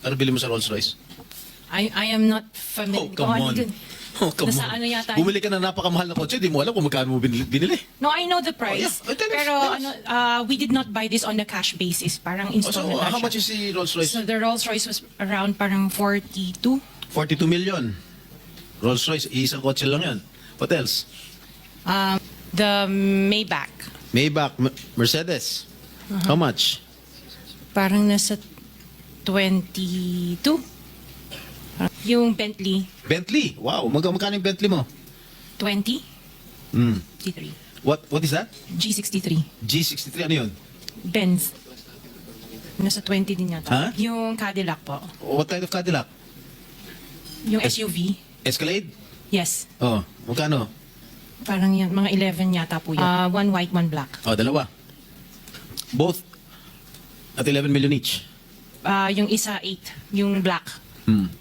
Ano bili mo sa Rolls Royce? I am not familiar. Oh, come on. Oh, come Nasa on. ano yata. Bumili ka ng napakamahal na kotse, di mo alam kung magkano mo binili. No, I know the price. Oh, yeah. Tell us, Pero tell us. we did not buy this on a cash basis. Parang Oh, so, installment. how much is the Rolls Royce? So the Rolls Royce was around parang 42. 42 million. Rolls Royce, isang kotse lang yan. What else? The Maybach. Maybach, Mercedes. How much? Parang nasa 22. Yung Bentley, Bentley. Wow, magkano yung Bentley mo? 20. Hmm. 63. What is that? G63. G63, ano yun? Benz. Nasa 20 din yata. Ha? Yung Cadillac po. What kind of Cadillac? Yung SUV. Escalade? Yes. Oh, magkano? Parang yan, mga 11 yata po yun. One white, one black. Oh, dalawa. Both at 11 million each. Yung isa 8, yung black. Hmm.